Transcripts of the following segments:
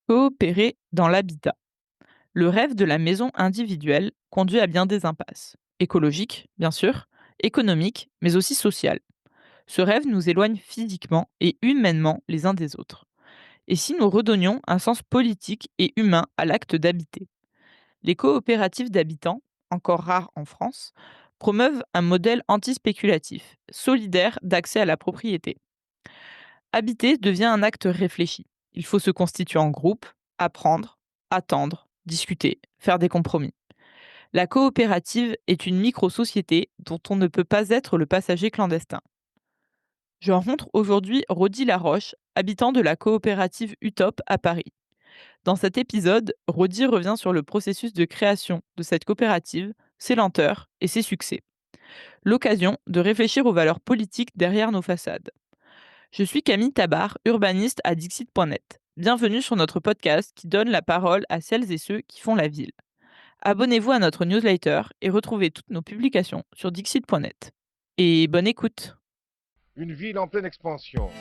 Coopérer dans l'habitat. Le rêve de la maison individuelle conduit à bien des impasses. Écologiques, bien sûr, économiques, mais aussi sociales. Ce rêve nous éloigne physiquement et humainement les uns des autres. Et si nous redonnions un sens politique et humain à l'acte d'habiter? Les coopératives d'habitants, encore rares en France, promeuvent un modèle antispéculatif, solidaire d'accès à la propriété. Habiter devient un acte réfléchi. Il faut se constituer en groupe, apprendre, attendre, discuter, faire des compromis. La coopérative est une micro-société dont on ne peut pas être le passager clandestin. Je rencontre aujourd'hui Rodi Laroche, habitant de la coopérative Utop à Paris. Dans cet épisode, Rodi revient sur le processus de création de cette coopérative, ses lenteurs et ses succès. L'occasion de réfléchir aux valeurs politiques derrière nos façades. Je suis Camille Tabar, urbaniste à Dixit.net. Bienvenue sur notre podcast qui donne la parole à celles et ceux qui font la ville. Abonnez-vous à notre newsletter et retrouvez toutes nos publications sur Dixit.net. Et bonne écoute. Une ville en pleine expansion.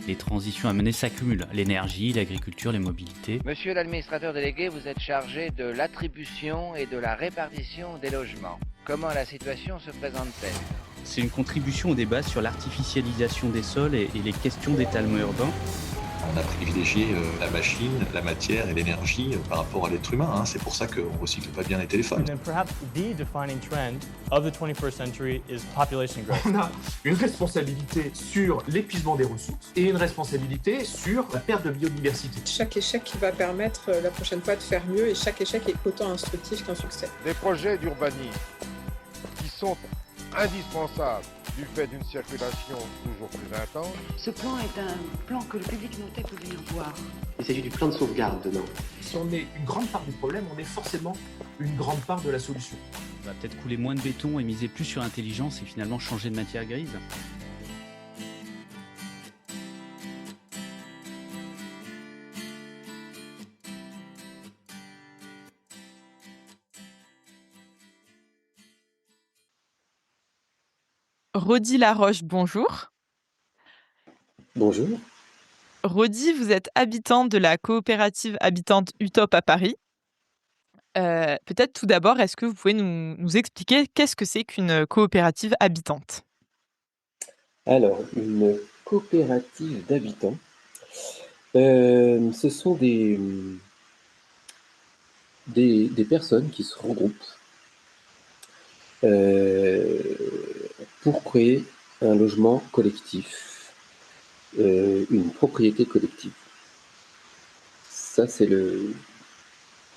Les transitions à mener s'accumulent, l'énergie, l'agriculture, les mobilités. Monsieur l'administrateur délégué, vous êtes chargé de l'attribution et de la répartition des logements. Comment la situation se présente-t-elle? C'est une contribution au débat sur l'artificialisation des sols et les questions d'étalement urbain. On a privilégié la machine, la matière et l'énergie par rapport à l'être humain. C'est pour ça qu'on ne recycle pas bien les téléphones. And then perhaps the defining trend of the 21st century is population growth. On a une responsabilité sur l'épuisement des ressources et une responsabilité sur la perte de biodiversité. Chaque échec va permettre la prochaine fois de faire mieux et chaque échec est autant instructif qu'un succès. Des projets d'urbanisme qui sont indispensables du fait d'une circulation toujours plus intense. Ce plan est un plan que le public nantais peut venir voir. Il s'agit du plan de sauvegarde demain. Si on est une grande part du problème, on est forcément une grande part de la solution. On va peut-être couler moins de béton et miser plus sur l'intelligence et finalement changer de matière grise. Rodi Laroche, bonjour. Bonjour. Rodi, vous êtes habitant de la coopérative habitante Utop à Paris. Peut-être tout d'abord, est-ce que vous pouvez nous expliquer qu'est-ce que c'est qu'une coopérative habitante? Alors, une coopérative d'habitants, ce sont des personnes qui se regroupent pour créer un logement collectif, une propriété collective. Ça, c'est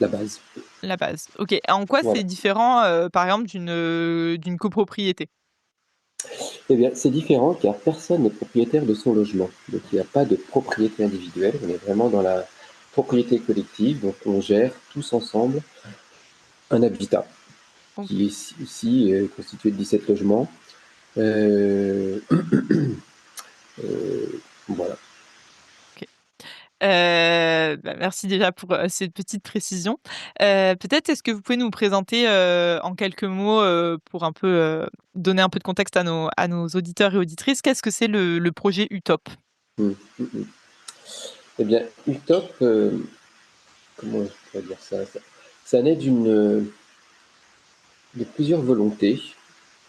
la base. La base. Ok. En quoi Voilà. c'est différent, par exemple, d'une copropriété? Eh bien, c'est différent car personne n'est propriétaire de son logement. Donc, il n'y a pas de propriété individuelle. On est vraiment dans la propriété collective. Donc, on gère tous ensemble un habitat qui est ici constitué de 17 logements. Voilà. Merci déjà pour cette petite précision. Peut-être est-ce que vous pouvez nous présenter en quelques mots pour un peu donner un peu de contexte à nos auditeurs et auditrices, qu'est-ce que c'est le projet Utop? Eh bien, Utop, comment je pourrais dire ça? Ça naît de plusieurs volontés.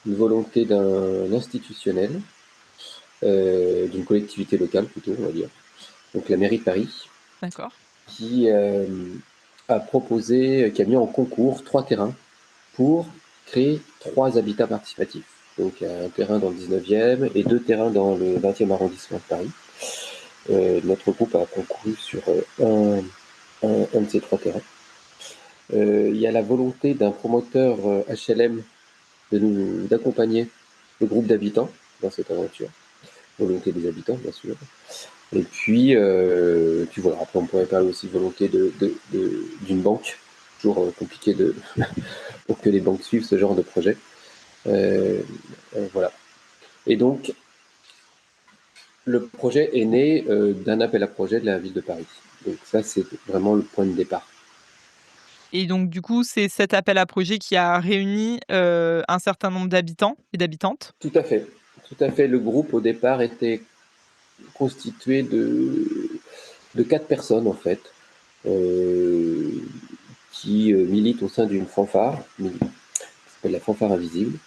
Une volonté d'un institutionnel, d'une collectivité locale plutôt, on va dire. Donc la mairie de Paris. D'accord. Qui a proposé, qui a mis en concours 3 terrains pour créer 3 habitats participatifs. Donc un terrain dans le 19e et 2 terrains dans le 20e arrondissement de Paris. Notre groupe a concouru sur un de ces 3 terrains. Il y a la volonté d'un promoteur HLM d'accompagner le groupe d'habitants dans cette aventure. Volonté des habitants, bien sûr. Et puis voilà, après on pourrait parler aussi de volonté d'une banque. Toujours compliqué pour que les banques suivent ce genre de projet. Voilà. Et donc, le projet est né d'un appel à projet de la ville de Paris. Donc ça, c'est vraiment le point de départ. Et donc, du coup, c'est cet appel à projet qui a réuni un certain nombre d'habitants et d'habitantes? Tout à fait. Tout à fait. Le groupe, au départ, était constitué de 4 personnes, en fait. qui milite au sein d'une fanfare, qui s'appelle la fanfare invisible.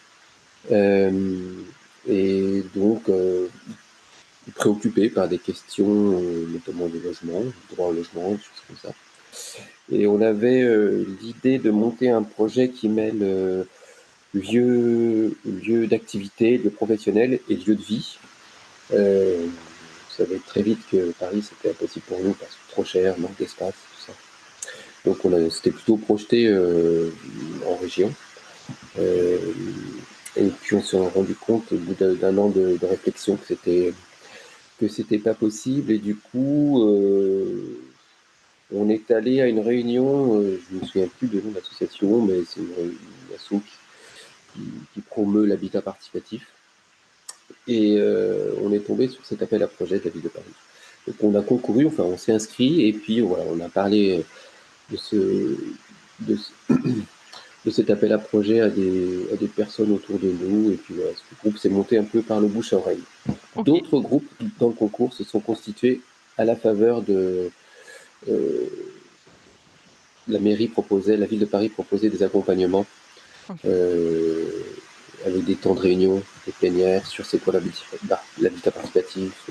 Et donc, préoccupé par des questions, notamment de logement, de droit au logement, des choses comme ça. Et on avait l'idée de monter un projet qui mêle lieu d'activité, lieu professionnel et lieu de vie. On savait très vite que Paris, c'était impossible pour nous parce que trop cher, manque d'espace, tout ça. Donc on s'était plutôt projeté en région. Et puis on s'est rendu compte au bout d'un an de réflexion que c'était pas possible. Et du coup, on est allé à une réunion, je me souviens plus du nom de l'association, mais c'est une asso qui promeut l'habitat participatif. Et on est tombé sur cet appel à projet de la ville de Paris. Donc on a concouru, enfin on s'est inscrit, et puis voilà, on a parlé de cet appel à projet à des personnes autour de nous, et puis voilà, ce groupe s'est monté un peu par le bouche à oreille. Ok. D'autres groupes dans le concours se sont constitués à la faveur de la mairie proposait, la ville de Paris proposait des accompagnements avec des temps de réunion, des plénières sur c'est quoi l'habitat participatif,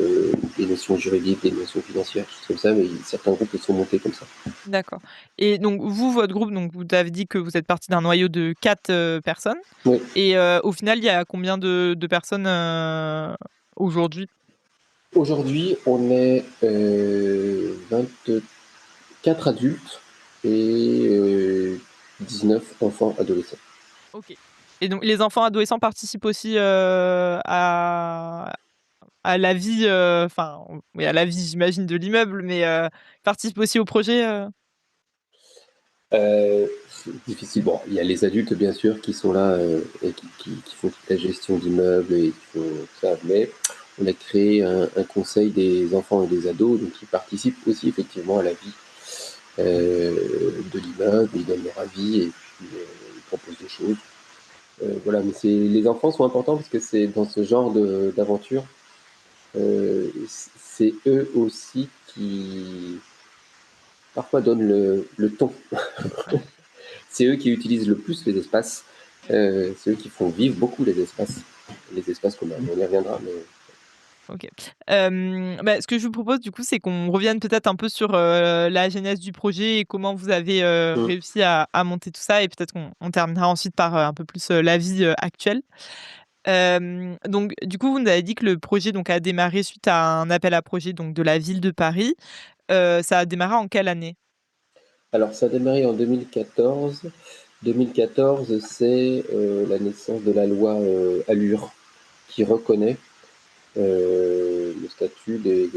des notions juridiques, des notions financières, choses comme ça, mais certains groupes sont montés comme ça. D'accord. Et donc vous, votre groupe, donc vous avez dit que vous êtes parti d'un noyau de 4 personnes. Oui. Et au final, il y a combien de personnes aujourd'hui? Aujourd'hui, on est 24 adultes et 19 enfants adolescents. Ok. Et donc les enfants adolescents participent aussi à la vie, enfin, oui, à la vie, j'imagine, de l'immeuble, mais participent aussi au projet. C'est difficile. Bon, il y a les adultes, bien sûr, qui sont là et qui font toute la gestion d'immeubles et qui font ça, mais on a créé un conseil des enfants et des ados, donc ils participent aussi effectivement à la vie de l'immeuble, ils donnent leur avis et puis ils proposent des choses. Voilà, mais les enfants sont importants parce que c'est dans ce genre d'aventure, c'est eux aussi qui parfois donnent le ton. C'est eux qui utilisent le plus les espaces, c'est eux qui font vivre beaucoup les espaces qu'on on y reviendra. Mais... Ok. Ce que je vous propose du coup, c'est qu'on revienne peut-être un peu sur la genèse du projet et comment vous avez réussi à monter tout ça, et peut-être qu'on terminera ensuite par un peu plus la vie actuelle. Donc du coup, vous nous avez dit que le projet donc a démarré suite à un appel à projet donc de la ville de Paris. Ça a démarré en quelle année? Alors ça a démarré en 2014. 2014, c'est la naissance de la loi Allure qui reconnaît le statut de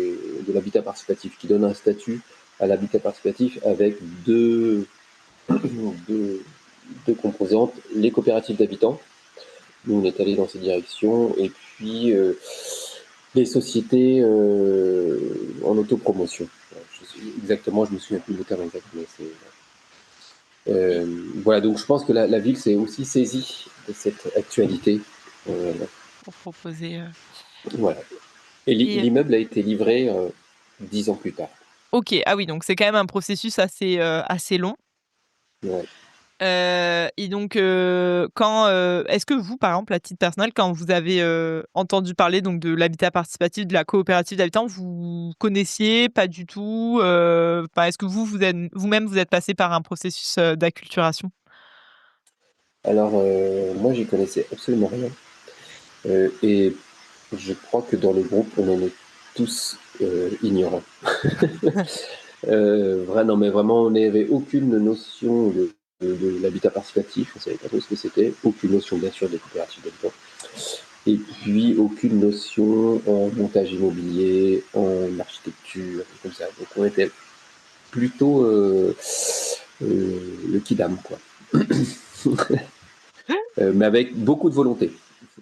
l'habitat participatif, qui donne un statut à l'habitat participatif avec deux composantes, les coopératives d'habitants, nous on est allé dans ces directions, et puis les sociétés en autopromotion. Exactement, je me souviens plus le terme exact, mais c'est... voilà, donc je pense que la ville s'est aussi saisie de cette actualité. Pour proposer. Voilà. Et l'immeuble a été livré 10 ans plus tard. Ok, ah oui, donc c'est quand même un processus assez long. Ouais. Et donc, est-ce que vous, par exemple, à titre personnel, quand vous avez entendu parler donc de l'habitat participatif, de la coopérative d'habitants, vous connaissiez pas du tout? Est-ce que vous-même vous êtes passé par un processus d'acculturation? Alors, moi, j'y connaissais absolument rien. Et je crois que dans le groupe, on en est tous ignorants. Non, mais vraiment, on n'avait aucune notion de l'habitat participatif, on ne savait pas trop ce que c'était, aucune notion bien sûr des coopératives d'habitants, et puis aucune notion en montage immobilier, en architecture, comme ça. Donc on était plutôt le kidam, quoi. Mais avec beaucoup de volonté.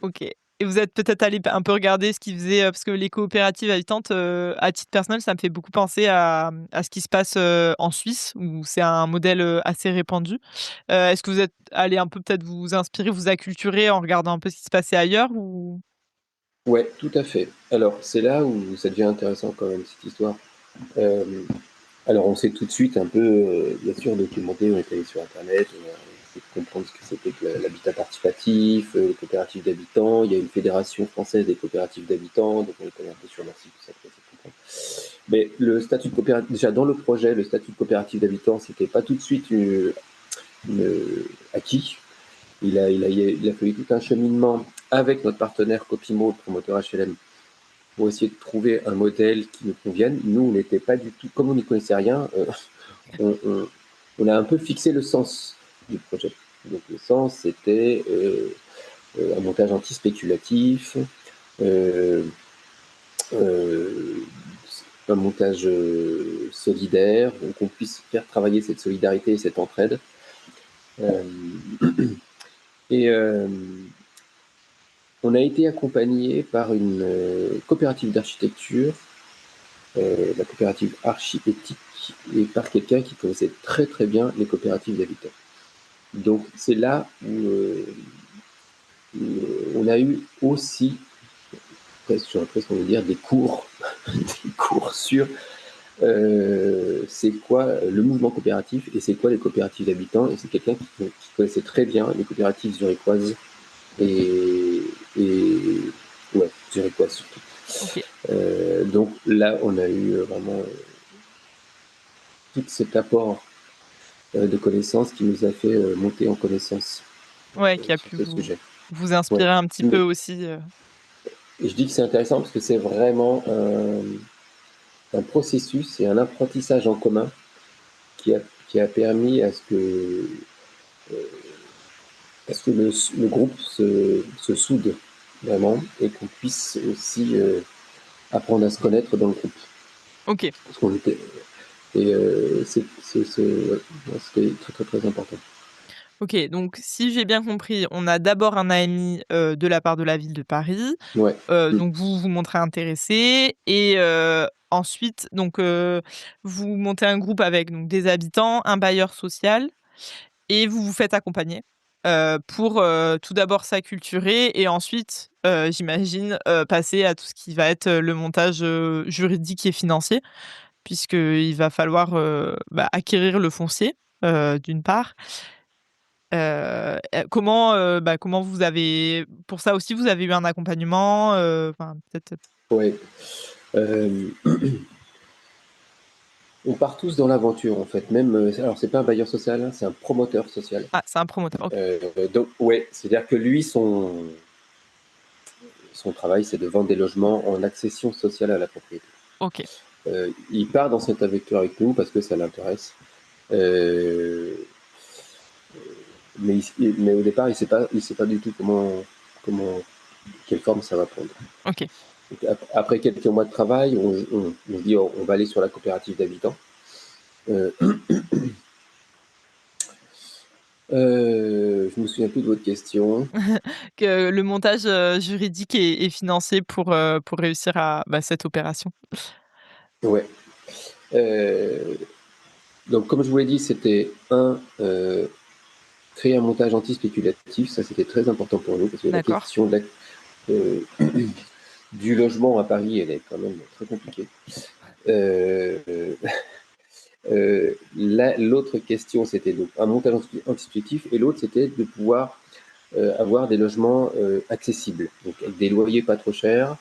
Ok. Et vous êtes peut-être allé un peu regarder ce qu'ils faisaient, parce que les coopératives habitantes, à titre personnel, ça me fait beaucoup penser à ce qui se passe en Suisse, où c'est un modèle assez répandu. Est-ce que vous êtes allé un peu peut-être vous inspirer, vous acculturer en regardant un peu ce qui se passait ailleurs, ou... Ouais, tout à fait. Alors, c'est là où ça devient intéressant quand même, cette histoire. Alors, on s'est tout de suite un peu, bien sûr, documenté, on est allé sur Internet, on a essayé de comprendre ce que c'était que l'habitat participatif, les coopératives d'habitants. Il y a une fédération française des coopératives d'habitants, donc on est allé un peu sur leur site, tout ça, pour essayer de comprendre. Mais le statut de coopérative, déjà dans le projet, le statut de coopérative d'habitants, c'était pas tout de suite acquis. Il a fallu tout un cheminement avec notre partenaire Copimo, le promoteur HLM, pour essayer de trouver un modèle qui nous convienne. Nous, on n'était pas du tout, comme on n'y connaissait rien, on a un peu fixé le sens du projet. Donc le sens, c'était un montage anti-spéculatif, un montage solidaire, donc on puisse faire travailler cette solidarité et cette entraide. On a été accompagné par une coopérative d'architecture, la coopérative Archi-Éthique, et par quelqu'un qui connaissait très très bien les coopératives d'habitants. Donc c'est là où on a eu aussi, presque on va dire, des cours sur c'est quoi le mouvement coopératif et c'est quoi les coopératives d'habitants. Et c'est quelqu'un qui connaissait très bien les coopératives zurichoises et ouais, zurichoises surtout. Ok. Donc là, on a eu vraiment tout cet apport de connaissances qui nous a fait monter en connaissance. Ouais, qui a pu vous inspirer un petit peu aussi. Et je dis que c'est intéressant parce que c'est vraiment un processus et un apprentissage en commun qui a permis à ce que le groupe se soude vraiment et qu'on puisse aussi apprendre à se connaître dans le groupe. Ok. Parce qu'on était... Et c'était très très très important. Ok, donc si j'ai bien compris, on a d'abord un AMI de la part de la ville de Paris. Ouais. Donc vous vous montrez intéressé et ensuite donc vous montez un groupe avec donc des habitants, un bailleur social et vous vous faites accompagner pour tout d'abord s'acculturer et ensuite j'imagine passer à tout ce qui va être le montage juridique et financier puisqu'il va falloir acquérir le foncier d'une part. Comment vous avez pour ça aussi vous avez eu un accompagnement enfin peut-être. Ouais. On part tous dans l'aventure en fait. Même alors c'est pas un bailleur social, c'est un promoteur social. Ah, c'est un promoteur. Okay. Donc ouais, c'est-à-dire que lui son travail c'est de vendre des logements en accession sociale à la propriété. Ok. Il part dans cette aventure avec nous parce que ça l'intéresse. Mais au départ, il sait pas du tout quelle forme ça va prendre. Ok. Donc, après quelques mois de travail, on se dit on va aller sur la coopérative d'habitants. Je me souviens plus de votre question. Que le montage juridique et financier pour réussir à cette opération. Ouais. Donc comme je vous l'ai dit, c'était créer un montage anti-spéculatif, ça c'était très important pour nous parce que la question du logement à Paris, elle est quand même très compliquée. L'autre question, c'était donc un montage anti-spéculatif et l'autre, c'était de pouvoir avoir des logements accessibles, donc avec des loyers pas trop chers.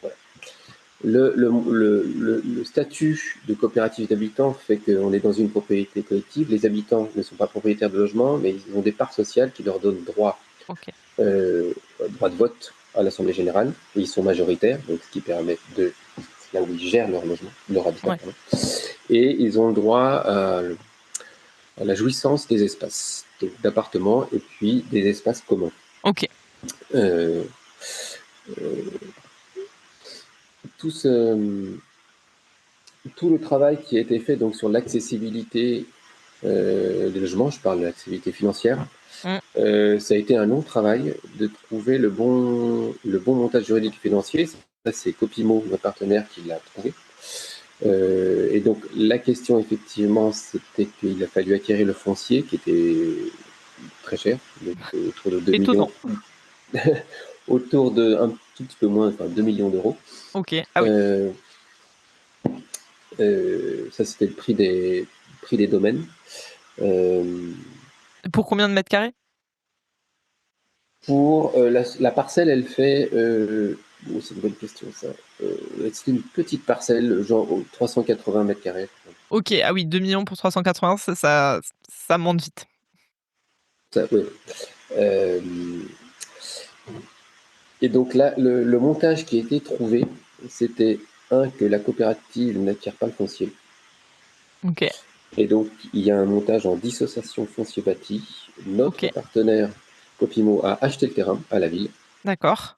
Voilà. Le statut de coopérative d'habitants fait qu'on est dans une propriété collective. Les habitants ne sont pas propriétaires de logements, mais ils ont des parts sociales qui leur donnent droit, droit de vote à l'Assemblée générale. Et ils sont majoritaires, donc ce qui permet de... là où ils gèrent leur logement, leur habitat. Ouais. Et ils ont le droit à la jouissance des espaces d'appartements et puis des espaces communs. Ok. Tout le travail qui a été fait donc sur l'accessibilité des logements, je parle de l'accessibilité financière, ça a été un long travail de trouver le bon montage juridique et financier. Ça, c'est Copimo, notre partenaire, qui l'a trouvé. Et donc la question effectivement, c'était qu'il a fallu acquérir le foncier qui était très cher, donc autour de 2 millions. autour de un tout petit peu moins, enfin 2 millions d'euros. Ok. Ah oui. Ça, c'était le prix des domaines. Pour combien de mètres carrés? Pour la parcelle, elle fait... c'est une bonne question, ça. C'est une petite parcelle, genre 380 mètres carrés. Ok, ah oui, 2 millions pour 380, ça monte vite. Ça, ouais. Et donc là, le montage qui a été trouvé, c'était que la coopérative n'acquiert pas le foncier. Ok. Et donc, il y a un montage en dissociation foncier bâti. Notre partenaire Copimo a acheté le terrain à la ville. D'accord.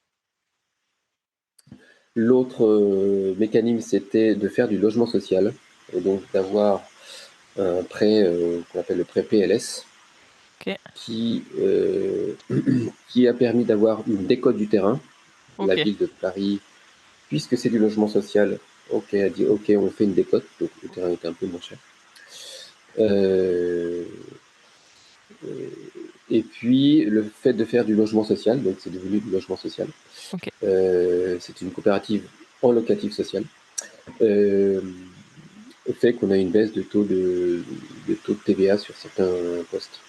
L'autre mécanisme, c'était de faire du logement social, et donc d'avoir un prêt qu'on appelle le prêt PLS, qui a permis d'avoir une décote du terrain. La ville de Paris, puisque c'est du logement social, a dit ok, on fait une décote, donc le terrain était un peu moins cher. Et puis le fait de faire du logement social, donc c'est devenu du logement social. C'est une coopérative en locatif social. Fait qu'on a une baisse de taux de TVA sur certains postes.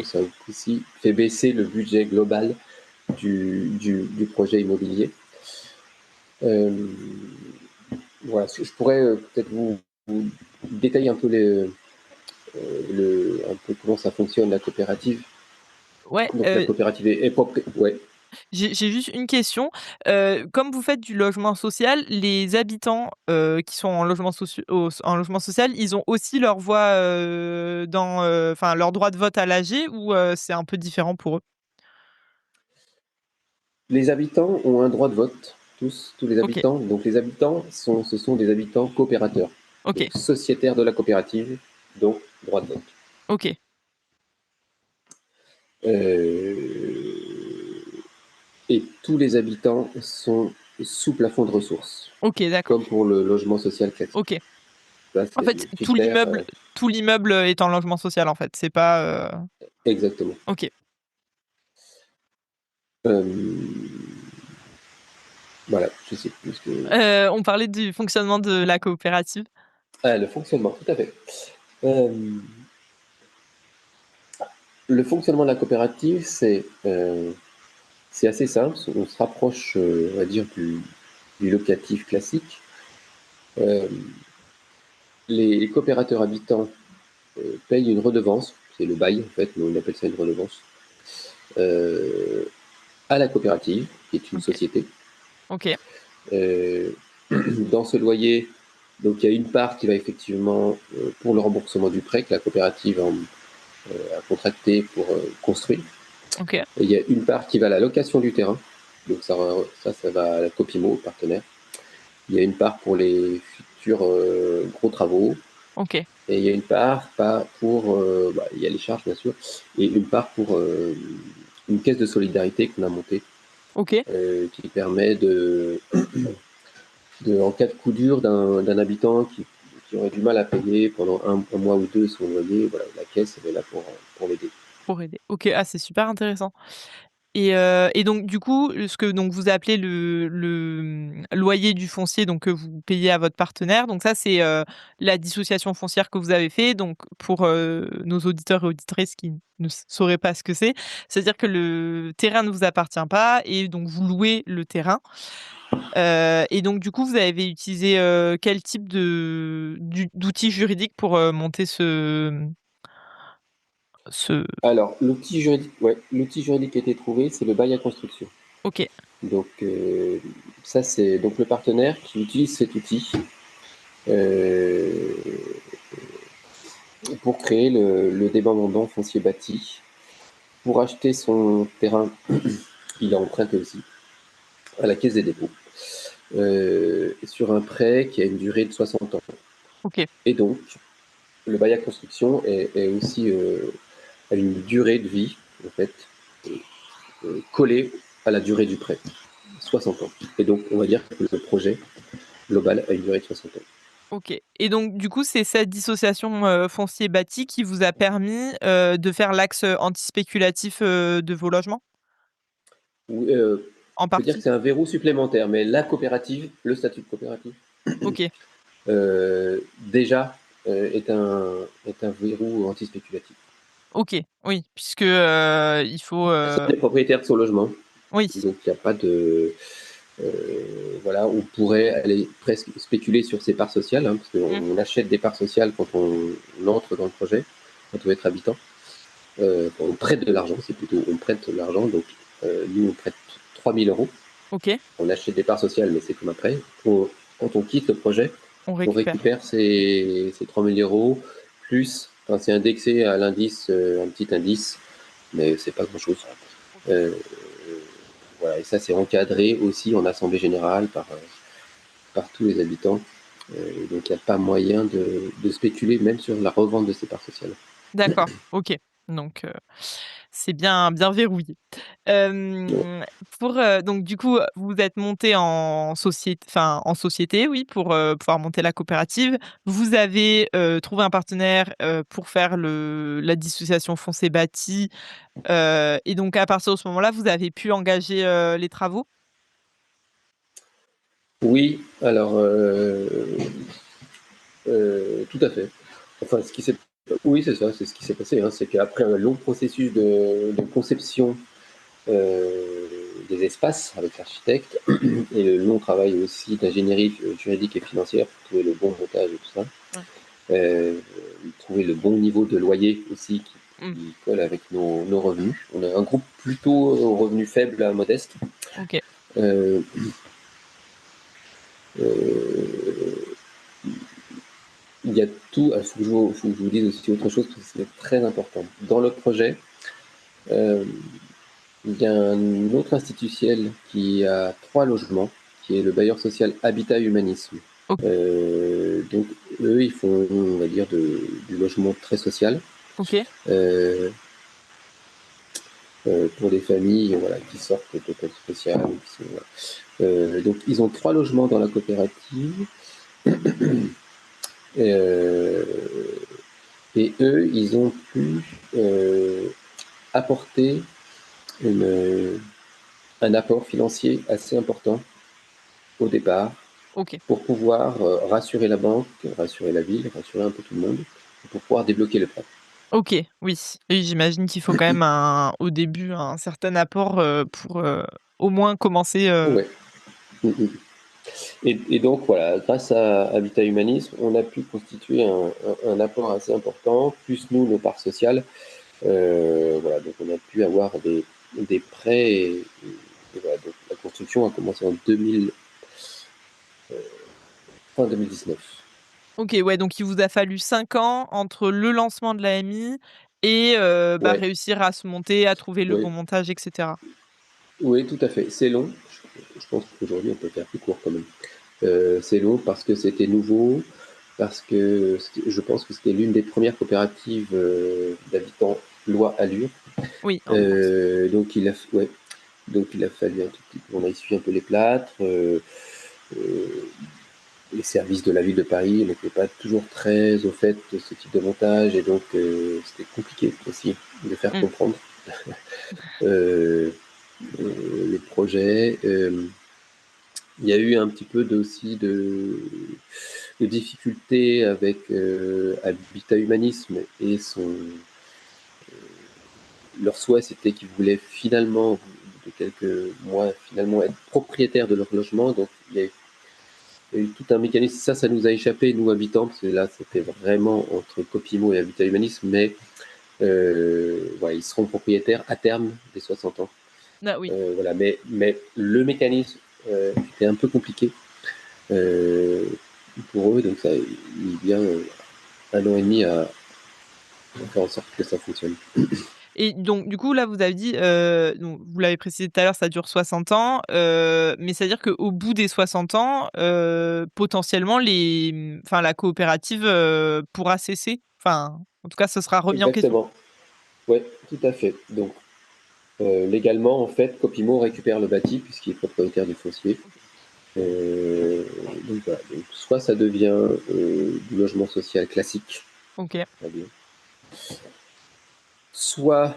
Ça aussi fait baisser le budget global du projet immobilier. Voilà, je pourrais peut-être vous détailler un peu un peu comment ça fonctionne la coopérative. Ouais. Donc la coopérative est propre. Ouais. J'ai juste une question. Comme vous faites du logement social, les habitants qui sont en logement social, ils ont aussi leur voix enfin leur droit de vote à l'AG, ou c'est un peu différent pour eux? Les habitants ont un droit de vote, tous les habitants. Donc les habitants ce sont des habitants coopérateurs, donc sociétaires de la coopérative, donc droit de vote. Ok. Et tous les habitants sont sous plafond de ressources. Ok, d'accord. Comme pour le logement social classique. Ok. Là, En fait, tout l'immeuble est en logement social, en fait. C'est pas. Exactement. Ok. Voilà, je sais plus ce que... On parlait du fonctionnement de la coopérative. Le fonctionnement, tout à fait. Le fonctionnement de la coopérative, c'est assez simple. On se rapproche, on va dire, du locatif classique. Les coopérateurs habitants payent une redevance, c'est le bail en fait, mais on appelle ça une redevance, à la coopérative, qui est une société. Ok. Dans ce loyer, donc il y a une part qui va effectivement pour le remboursement du prêt que la coopérative a contracté pour construire. Ok. Et il y a une part qui va à la location du terrain, donc ça va à la Copimo, au partenaire. Il y a une part pour les futurs gros travaux. Ok. Et il y a une part pour, il y a les charges bien sûr, et une part pour une caisse de solidarité qu'on a montée, qui permet en cas de coup dur d'un habitant qui aurait du mal à payer pendant un mois ou deux son loyer, voilà, la caisse elle est là pour l'aider. Pour aider. Ok, c'est super intéressant. Et donc du coup, ce que donc vous appelez le loyer du foncier, donc que vous payez à votre partenaire, donc ça c'est la dissociation foncière que vous avez fait. Donc pour nos auditeurs et auditrices qui ne sauraient pas ce que c'est-à-dire que le terrain ne vous appartient pas et donc vous louez le terrain. Et donc du coup, vous avez utilisé quel type d'outils juridiques pour monter Alors, l'outil juridique qui a été trouvé, c'est le bail à construction. Ok. Donc, ça, c'est donc le partenaire qui utilise cet outil pour créer le démembrement foncier bâti. Pour acheter son terrain, il a emprunté aussi à la Caisse des dépôts sur un prêt qui a une durée de 60 ans. Ok. Et donc, le bail à construction est aussi a une durée de vie, en fait, collée à la durée du prêt, 60 ans. Et donc, on va dire que le projet global a une durée de 60 ans. Ok. Et donc, du coup, c'est cette dissociation foncier bâti qui vous a permis de faire l'axe antispéculatif de vos logements? On peut dire que c'est un verrou supplémentaire, mais la coopérative, le statut de coopérative, déjà est un verrou anti-spéculatif. OK, oui, puisque, il faut, Personne n'est propriétaire de son logement, oui. donc il n'y a pas de... voilà, on pourrait aller presque spéculer sur ces parts sociales, hein, parce qu'on achète des parts sociales quand on entre dans le projet, quand on veut être habitant. Quand on prête de l'argent, c'est plutôt on prête de l'argent, donc nous on prête 3 000 euros. OK, On achète des parts sociales, mais c'est comme après. Quand on quitte le projet, on on récupère. récupère ces 3 000 euros, plus, enfin, c'est indexé à l'indice, un petit indice, mais c'est pas grand-chose. Voilà, et ça c'est encadré aussi en assemblée générale par tous les habitants. Donc il n'y a pas moyen de spéculer même sur la revente de ces parts sociales. D'accord, OK. Donc, c'est bien verrouillé. Pour, donc du coup, vous êtes montés en société, oui, pour, pouvoir monter la coopérative. Vous avez, trouvé un partenaire, pour faire la dissociation foncier bâti, et donc à partir de ce moment-là, vous avez pu engager, les travaux? Oui, alors tout à fait. Enfin, oui, c'est ça, c'est ce qui s'est passé, hein. C'est qu'après un long processus de conception des espaces avec l'architecte et le long travail aussi d'ingénierie juridique et financière pour trouver le bon montage et tout ça, Ouais. trouver le bon niveau de loyer aussi Mmh. qui colle avec nos revenus. On a un groupe plutôt aux revenus faibles à modestes. OK. Euh, euh, il y a tout. Il faut que je vous dise aussi autre chose parce que c'est très important. Dans le projet, il y a un autre institutionnel qui a 3 logements, qui est le bailleur social Habitat Humanisme. OK. Donc eux, ils font, on va dire, du logement très social. OK. Pour des familles, voilà, qui sortent d'écoles spéciales. Voilà. Donc ils ont 3 logements dans la coopérative. Et eux, ils ont pu apporter un apport financier assez important au départ OK. pour pouvoir rassurer la banque, rassurer la ville, rassurer un peu tout le monde, pour pouvoir débloquer le prêt. OK, oui. Oui, j'imagine qu'il faut quand même au début, un certain apport, pour, au moins commencer, Ouais. Et donc voilà, grâce à Habitat Humanisme, on a pu constituer un apport assez important, plus nous, nos parts sociales. Voilà, donc on a pu avoir des prêts et voilà, donc la construction a commencé en fin 2019. OK, ouais, donc il vous a fallu 5 ans entre le lancement de l'AMI et Ouais, réussir à se monter, à trouver le bon oui, montage et cetera. oui, tout à fait. C'est long. Je pense qu'aujourd'hui, on peut faire plus court quand même. C'est long parce que c'était nouveau, parce que je pense que c'était l'une des premières coopératives d'habitants loi Allure. Oui, en France. Donc donc il a fallu un tout petit peu, on a essuyé un peu les plâtres. Les services de la ville de Paris n'étaient pas toujours très au fait de ce type de montage et donc c'était compliqué aussi de faire Mmh. comprendre les projets. Il y a eu un petit peu aussi de difficultés avec Habitat Humanisme et leur souhait, c'était qu'ils voulaient finalement, de quelques mois, finalement être propriétaires de leur logement. Donc il y a eu tout un mécanisme. Ça nous a échappé, nous habitants, parce que là, c'était vraiment entre Copimo et Habitat Humanisme, mais voilà, ils seront propriétaires à terme des 60 ans. Ah oui. Voilà, mais le mécanisme était un peu compliqué pour eux, donc ça a mis bien 1 an et demi à faire en sorte que ça fonctionne. Et donc du coup, là, vous avez dit, donc vous l'avez précisé tout à l'heure, ça dure 60 ans, mais c'est-à-dire qu'au bout des 60 ans, potentiellement la coopérative, pourra cesser? Enfin, en tout cas, ce sera remis en question? Exactement. Ouais, tout à fait. Donc, légalement, en fait, Copimo récupère le bâti puisqu'il est propriétaire du foncier. Donc voilà. Donc, soit ça devient du logement social classique, OK. très bien. Soit,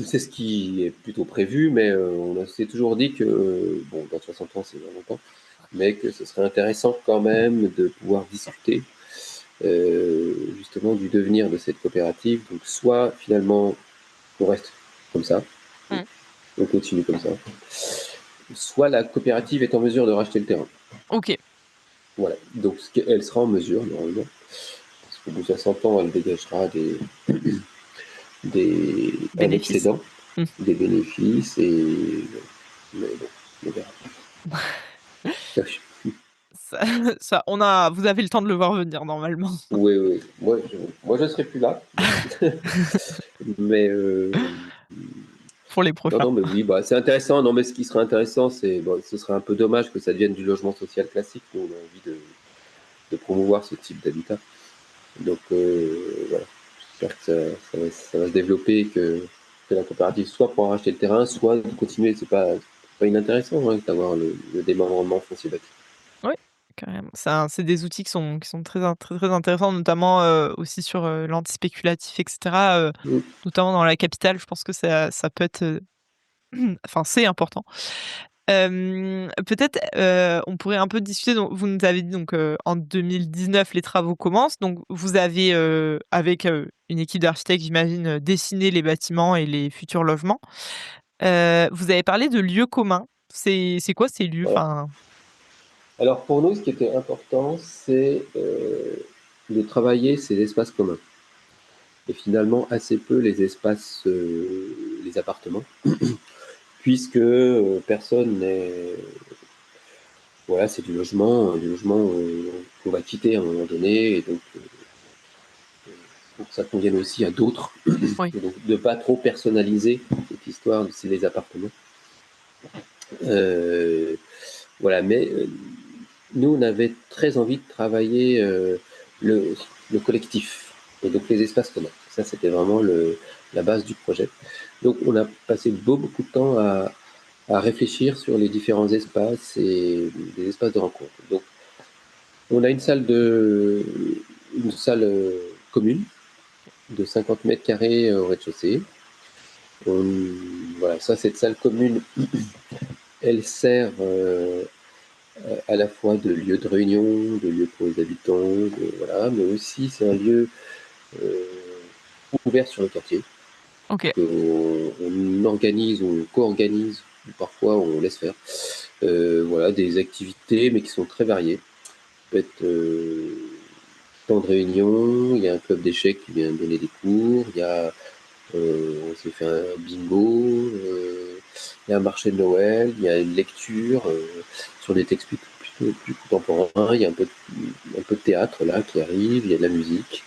c'est ce qui est plutôt prévu, mais on s'est toujours dit que, bon, dans 60 ans, c'est dans longtemps, mais que ce serait intéressant quand même de pouvoir discuter justement du devenir de cette coopérative. Donc soit finalement on reste comme ça, on continue comme ça, soit la coopérative est en mesure de racheter le terrain. Ok. Voilà, donc elle sera en mesure normalement, parce qu'au bout de 60 ans, elle dégagera un excédent, des bénéfices, et mais bon, on verra. Vous avez le temps de le voir venir normalement. Oui. Moi, je serai plus là. Mais pour les prochains. Non, mais oui, c'est intéressant. Non, mais ce qui serait intéressant, ce serait un peu dommage que ça devienne du logement social classique. Nous, on a envie de promouvoir ce type d'habitat. Donc voilà, j'espère que ça va se développer, que la coopérative soit pour racheter le terrain, soit de continuer. C'est pas inintéressant d'avoir le démembrement foncier bâti. Oui, carrément. C'est des outils qui sont très intéressants, notamment aussi sur l'anti-spéculatif, etc. Notamment dans la capitale, je pense que ça peut être, enfin c'est important. Peut-être, on pourrait un peu discuter. Donc, vous nous avez dit donc en 2019 les travaux commencent. Donc vous avez avec une équipe d'architectes, j'imagine, dessiné les bâtiments et les futurs logements. Vous avez parlé de lieux communs. C'est quoi ces lieux? Voilà. Alors pour nous, ce qui était important, c'est de travailler ces espaces communs. Et finalement, assez peu les espaces, les appartements, puisque personne n'est... Voilà, c'est du logement qu'on va quitter à un moment donné, et donc pour que ça convienne aussi à d'autres, et donc de ne pas trop personnaliser cette histoire, c'est les appartements. Voilà, mais nous, on avait très envie de travailler le collectif, et donc les espaces communs. Ça, c'était vraiment la base du projet. Donc, on a passé beaucoup de temps à réfléchir sur les différents espaces et des espaces de rencontre. Donc, on a une salle commune de 50 mètres carrés au rez-de-chaussée. Voilà, ça, cette salle commune, elle sert à la fois de lieu de réunion, de lieu pour les habitants, voilà, mais aussi c'est un lieu ouvert sur le quartier. Ok. On organise, on co-organise, parfois on laisse faire. Voilà, des activités, mais qui sont très variées. Ça peut être temps de réunion, il y a un club d'échecs qui vient donner des cours, il y a on s'est fait un bingo, il y a un marché de Noël, il y a une lecture sur des textes plutôt plus contemporains, il y a un peu de théâtre là qui arrive, il y a de la musique.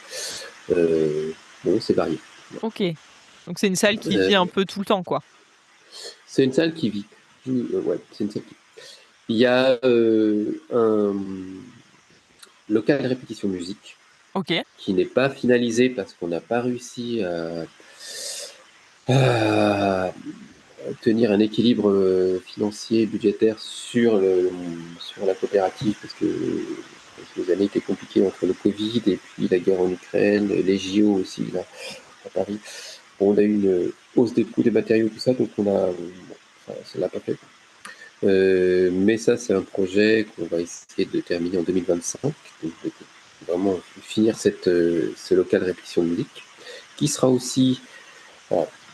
Bon, c'est varié. Ok. Donc c'est une salle qui vit un peu tout le temps, quoi. C'est une salle qui vit. Ouais, c'est une salle qui... Il y a un local de répétition musique qui n'est pas finalisé parce qu'on n'a pas réussi à tenir un équilibre financier et budgétaire sur la coopérative, parce que les années étaient compliquées entre le Covid et puis la guerre en Ukraine, les JO aussi là, à Paris. Bon, on a eu une hausse des coûts des matériaux, tout ça, donc ça l'a pas fait. Mais ça, c'est un projet qu'on va essayer de terminer en 2025, donc vraiment finir ce local de répétition de musique, qui sera aussi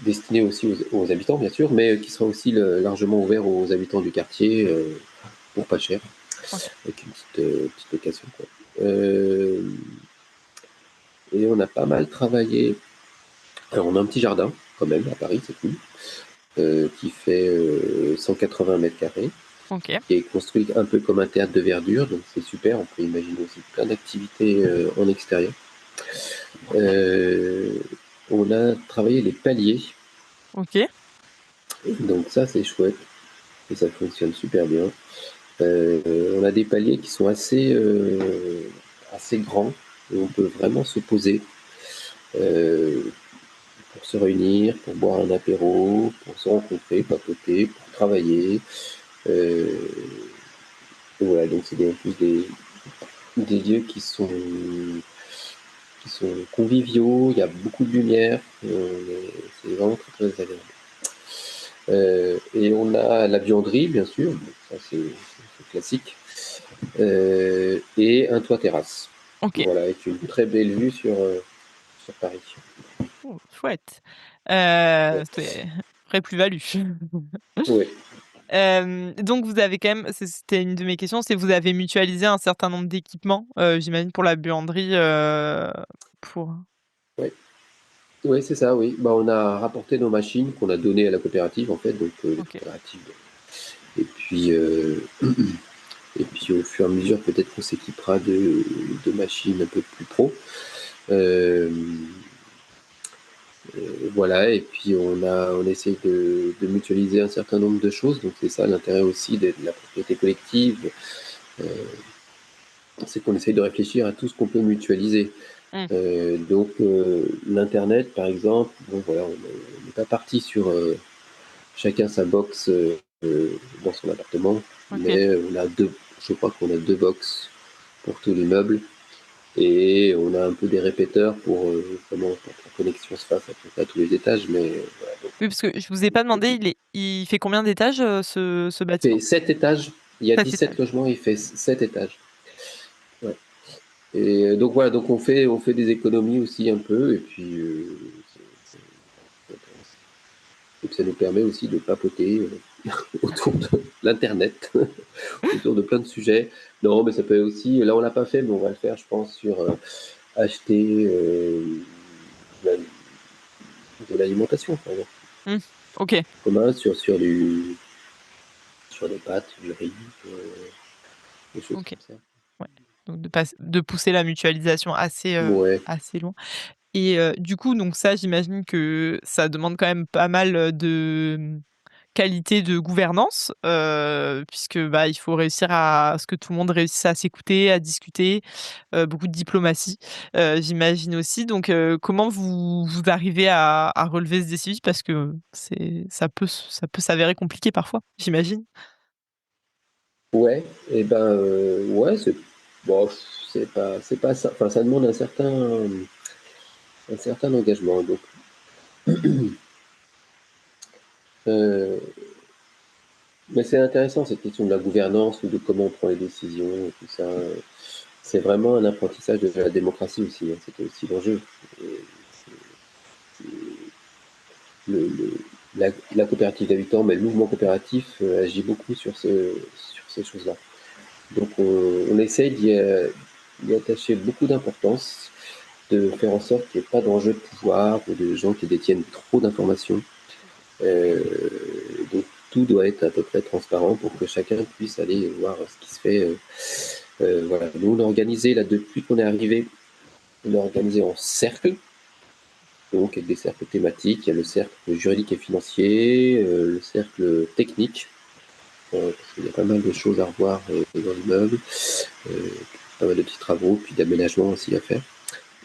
destiné aussi aux habitants, bien sûr, mais qui sera aussi largement ouvert aux habitants du quartier pour pas cher, avec une petite location, quoi. Et on a pas mal travaillé. Alors, on a un petit jardin, quand même, à Paris, c'est cool, qui fait 180 mètres carrés, qui est construit un peu comme un théâtre de verdure, donc c'est super, on peut imaginer aussi plein d'activités en extérieur. On a travaillé les paliers. Ok. Donc ça, c'est chouette, et ça fonctionne super bien. On a des paliers qui sont assez grands, et on peut vraiment se poser pour se réunir, pour boire un apéro, pour se rencontrer, papoter, pour travailler. Voilà, donc c'est en plus des lieux qui sont conviviaux, il y a beaucoup de lumière, c'est vraiment très, très agréable. Et on a la buanderie, bien sûr, ça c'est classique. et un toit terrasse. Ok. Voilà, avec une très belle vue sur Paris. Oh, chouette. Ouais. C'est vraie plus-value. Ouais. Donc vous avez quand même c'était une de mes questions, c'est vous avez mutualisé un certain nombre d'équipements, j'imagine pour la buanderie, pour Ouais. Ouais, c'est ça, oui. Bah, on a rapporté nos machines qu'on a données à la coopérative, en fait, donc les OK. coopératives. Et puis, et puis au fur et à mesure, peut-être qu'on s'équipera de machines un peu plus pro. Voilà, et puis on essaye de mutualiser un certain nombre de choses, donc c'est ça l'intérêt aussi de la propriété collective, euh, c'est qu'on essaye de réfléchir à tout ce qu'on peut mutualiser. Mmh. Donc l'internet par exemple, bon voilà, on n'est pas parti sur chacun sa box dans son appartement, OK. mais je crois qu'on a 2 box pour tous les meubles. Et on a un peu des répéteurs pour vraiment pour que la connexion se fasse à tous les étages, mais voilà. Oui, parce que je vous ai pas demandé, il fait combien d'étages, ce Il fait bâtiment? 7 étages, il y a 7 17 étages. logements, il fait 7 étages. Ouais. Et donc voilà, donc on fait des économies aussi un peu, et puis et puis ça nous permet aussi de papoter autour de l'internet, autour de plein de sujets. Non, mais ça peut aussi, là on l'a pas fait, mais on va le faire, je pense, sur acheter de de l'alimentation, par exemple. Mmh. OK. Commun sur des pâtes, du riz, des choses OK. comme ça. Ouais. Donc de pousser la mutualisation Ouais. assez loin et du coup, donc ça, j'imagine que ça demande quand même pas mal, de, qualité de gouvernance, puisque, bah, il faut réussir à ce que tout le monde réussisse à s'écouter, à discuter, beaucoup de diplomatie, j'imagine aussi. Donc comment vous arrivez à relever ce défi? Parce que ça peut s'avérer compliqué parfois, j'imagine? Ouais, et ben, ouais, bon, c'est pas ça, enfin, ça demande un certain engagement, donc heu, mais c'est intéressant cette question de la gouvernance ou de comment on prend les décisions et tout ça, c'est vraiment un apprentissage de la démocratie aussi, hein, c'était aussi l'enjeu et c'est le la coopérative d'habitants, mais le mouvement coopératif, agit beaucoup sur ces choses-là. Donc on essaye d'y attacher beaucoup d'importance, de faire en sorte qu'il n'y ait pas d'enjeu de pouvoir ou de gens qui détiennent trop d'informations. Euh, donc tout doit être à peu près transparent pour que chacun puisse aller voir ce qui se fait. Voilà. Nous, on a organisé, là, depuis qu'on est arrivé, on a organisé en cercle, donc avec des cercles thématiques. Il y a le cercle juridique et financier, le cercle technique, parce qu'il y a pas mal de choses à revoir dans l'immeuble, pas mal de petits travaux, puis d'aménagements aussi à faire.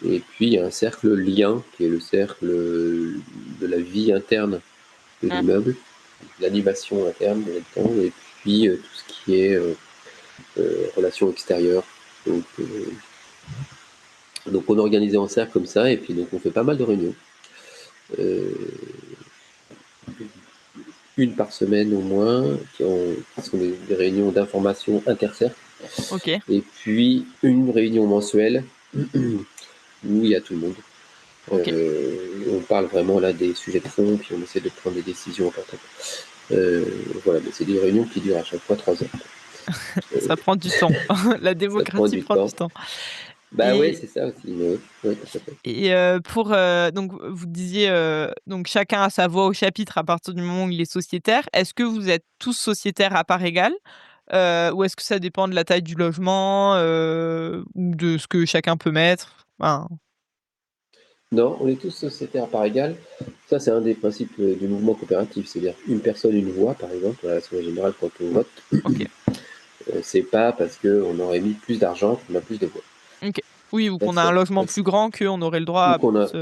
Et puis il y a un cercle lien, qui est le cercle de la vie interne de Mmh. l'immeuble, l'animation interne de l'habitant, et puis tout ce qui est relations extérieures. Donc on est organisé en cercle comme ça, et puis donc on fait pas mal de réunions. Euh, une par semaine au moins, qui sont des réunions d'information intercercle, OK. et puis une réunion mensuelle où il y a tout le monde. OK. On parle vraiment là des sujets de fond, puis on essaie de prendre des décisions importantes. Voilà, mais c'est des réunions qui durent à chaque fois 3 heures. Ça prend du temps. La Ça prend démocratie du prend du temps. temps Bah ouais, et c'est ça aussi. Mais ouais, tout à fait. Et pour, donc vous disiez, donc chacun a sa voix au chapitre à partir du moment où il est sociétaire. Est-ce que vous êtes tous sociétaires à parts égales? Ou est-ce que ça dépend de la taille du logement, ou de ce que chacun peut mettre? Enfin Non, on est tous sociétaires à part égale. Ça, c'est un des principes du mouvement coopératif, c'est-à-dire une personne, une voix, par exemple, à l'Assemblée générale quand on vote. OK. C'est pas parce qu'on aurait mis plus d'argent qu'on a plus de voix. OK. Oui, ou En fait, qu'on a un logement plus grand qu'on aurait le droit ou à qu'on a. plus,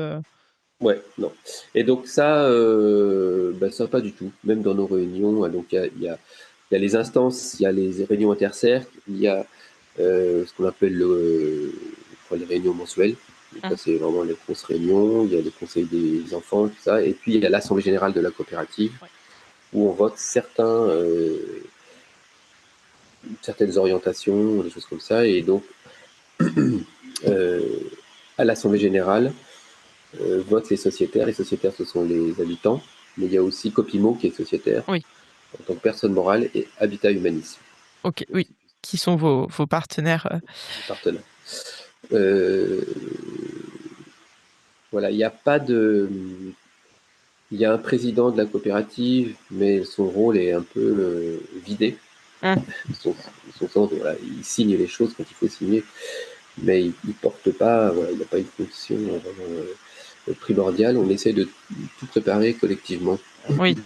Ouais, non. Et donc ça, bah, ça pas du tout. Même dans nos réunions, donc il y a les instances, il y a les réunions intercercles, il y a ce qu'on appelle les réunions mensuelles. Donc mmh, ça, c'est vraiment les grosses réunions. Il y a les conseils des enfants, tout ça. Et puis, il y a l'Assemblée générale de la coopérative ouais. où on vote certains, certaines orientations, des choses comme ça. Et donc, à l'Assemblée générale, votent les sociétaires. Les sociétaires, ce sont les habitants. Mais il y a aussi Copimo qui est sociétaire Oui. en tant que personne morale et Habitat Humanis. Ok, oui. Qui sont vos partenaires partenaires. Voilà, il n'y a pas de... Il y a un président de la coopérative, mais son rôle est un peu vidé. Son sens, voilà, il signe les choses quand il faut signer, mais il ne porte pas, voilà, il n'a pas une fonction vraiment primordiale. On essaie de tout préparer collectivement. Oui.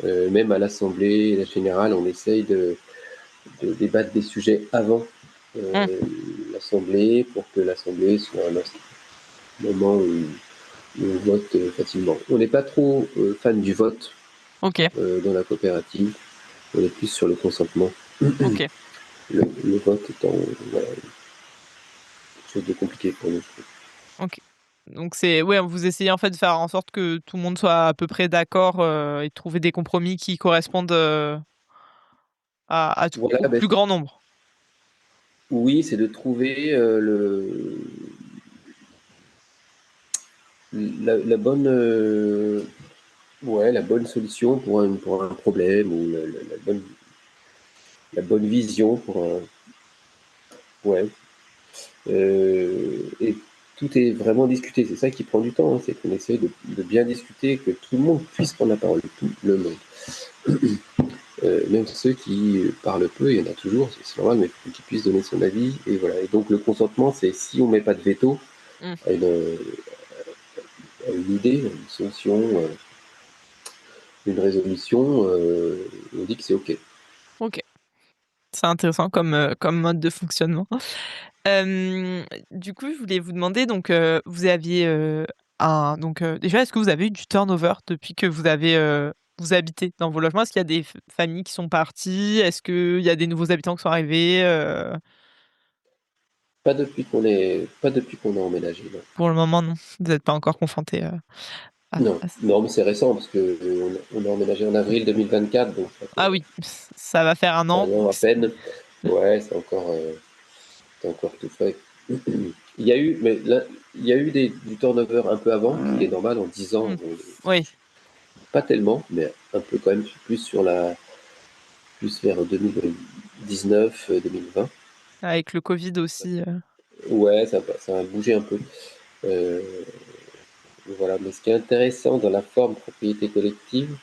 Même à l'Assemblée générale, on essaye de débattre des sujets avant l'Assemblée pour que l'Assemblée soit un moment où on vote facilement. On n'est pas trop fan du vote dans la coopérative. On est plus sur le consentement. Ok. Le vote étant voilà, quelque chose de compliqué pour nous. Ok. Donc vous essayez en fait de faire en sorte que tout le monde soit à peu près d'accord et de trouver des compromis qui correspondent à tout, Voilà, au plus grand nombre. Oui, c'est de trouver la bonne la bonne solution pour un problème ou la bonne vision pour un et tout est vraiment discuté. C'est ça qui prend du temps, hein, c'est qu'on essaie de bien discuter, que tout le monde puisse prendre la parole, tout le monde. Même ceux qui parlent peu, il y en a toujours, c'est normal, mais il faut qu'ils puissent donner son avis. Et voilà. Et donc le consentement, c'est si on met pas de veto à une idée, une solution, une résolution, on dit que c'est OK. Ok. C'est intéressant comme mode de fonctionnement. Du coup, je voulais vous demander, donc vous aviez déjà, est-ce que vous avez eu du turnover depuis que vous habitez dans vos logements? Est-ce qu'il y a des familles qui sont parties? Est-ce qu'il y a des nouveaux habitants qui sont arrivés? Pas depuis qu'on a emménagé, non. Pour le moment, non. Vous n'êtes pas encore confrontés Non, mais c'est récent parce que on a emménagé en avril 2024, donc Ah oui, ça va faire 1 an. un an à peine. Ouais, c'est encore tout frais. Il y a eu du turnover un peu avant, ce qui est normal en 10 ans. Oui. Pas tellement, mais un peu quand même, plus vers 2019, 2020. Avec le Covid aussi. Ouais, ça a bougé un peu. Voilà, mais ce qui est intéressant dans la forme propriété collective,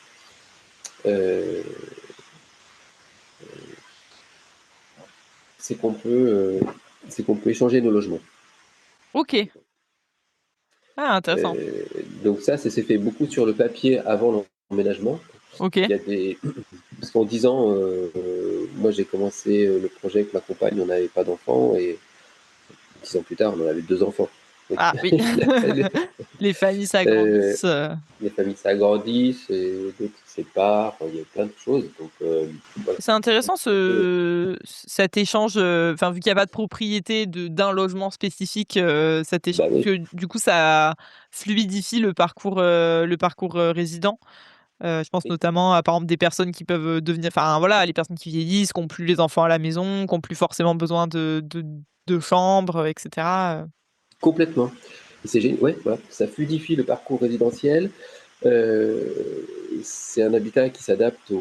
c'est qu'on peut échanger nos logements. Ok. Ah, intéressant. Donc ça s'est fait beaucoup sur le papier avant l'emménagement. Ok. Il y a parce qu'en 10 ans, moi j'ai commencé le projet avec ma compagne, on n'avait pas d'enfants, et 10 ans plus tard, on avait 2 enfants. Donc, ah oui, les familles s'agrandissent. Les familles s'agrandissent, et d'autres se séparent, il y a plein de choses. Donc, voilà. C'est intéressant cet échange, vu qu'il n'y a pas de propriété d'un logement spécifique, cet échange, que du coup ça fluidifie le parcours résident. Je pense notamment à, par exemple, des personnes qui peuvent devenir, les personnes qui vieillissent, qui n'ont plus les enfants à la maison, qui n'ont plus forcément besoin de chambres, etc. Complètement. C'est génial. Ouais, voilà. Ça fluidifie le parcours résidentiel. C'est un habitat qui s'adapte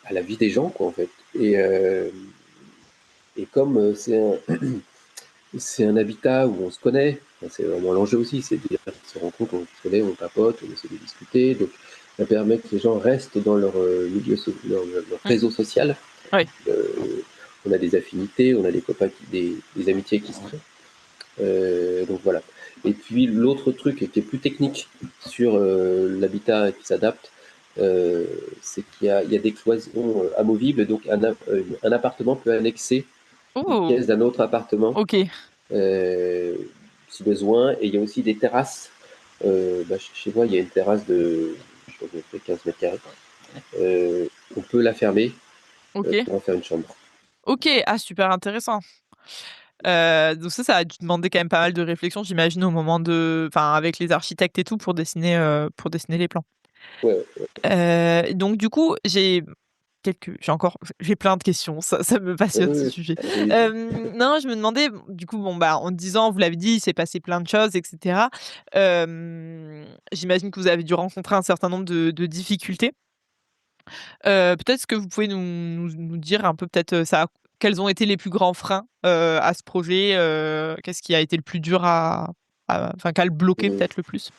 à la vie des gens, quoi, en fait. Et comme c'est un habitat où on se connaît, c'est vraiment l'enjeu aussi, c'est de dire qu'on se rencontre, on se connaît, on papote, on essaie de discuter. Donc, ça permet que les gens restent dans leur milieu, leur réseau social. Oui. On a des affinités, on a des copains, des amitiés qui se créent. Donc voilà. Et puis l'autre truc qui est plus technique sur l'habitat qui s'adapte, c'est qu'il y a des cloisons amovibles, donc un appartement peut annexer une pièce d'un autre appartement, si besoin. Et il y a aussi des terrasses. Chez moi, il y a une terrasse de 15 mètres carrés. On peut la fermer pour en faire une chambre. Ok, super intéressant. Donc ça a dû demander quand même pas mal de réflexion, j'imagine, au moment avec les architectes et tout, pour dessiner les plans. Ouais. Donc du coup, j'ai j'ai plein de questions, ça me passionne ce sujet. Non, je me demandais, du coup, en 10 ans, vous l'avez dit, il s'est passé plein de choses, et cetera. J'imagine que vous avez dû rencontrer un certain nombre de difficultés. Peut-être ce que vous pouvez nous dire un peu peut-être, ça quels ont été les plus grands freins, à ce projet? Qu'est-ce qui a été le plus dur qu'a le bloqué Mmh. peut-être le plus?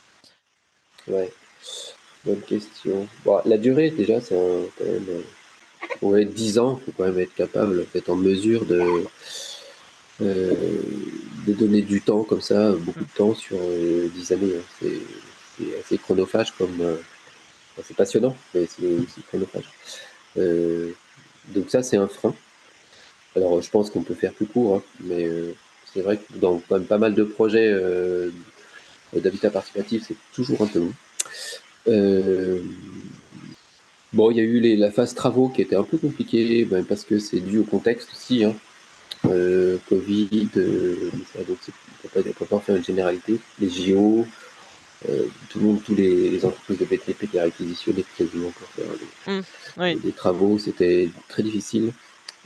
Ouais, bonne question. Bon, la durée, déjà, c'est quand même, ouais, 10 ans, il faut quand même être capable, en fait, en mesure de donner du temps comme ça, beaucoup de temps sur 10 années. Hein. C'est assez chronophage c'est passionnant, mais c'est aussi chronophage. Donc ça, c'est un frein. Alors, je pense qu'on peut faire plus court, hein, mais c'est vrai que dans quand même pas mal de projets d'habitat participatif, c'est toujours un peu long. Bon, il y a eu la phase travaux qui était un peu compliquée, parce que c'est dû au contexte aussi, hein. Covid, donc on peut pas en faire une généralité. Les JO, tout le monde, tous les entreprises de BTP qui a réquisitionné quasiment pour faire Oui. des travaux, c'était très difficile.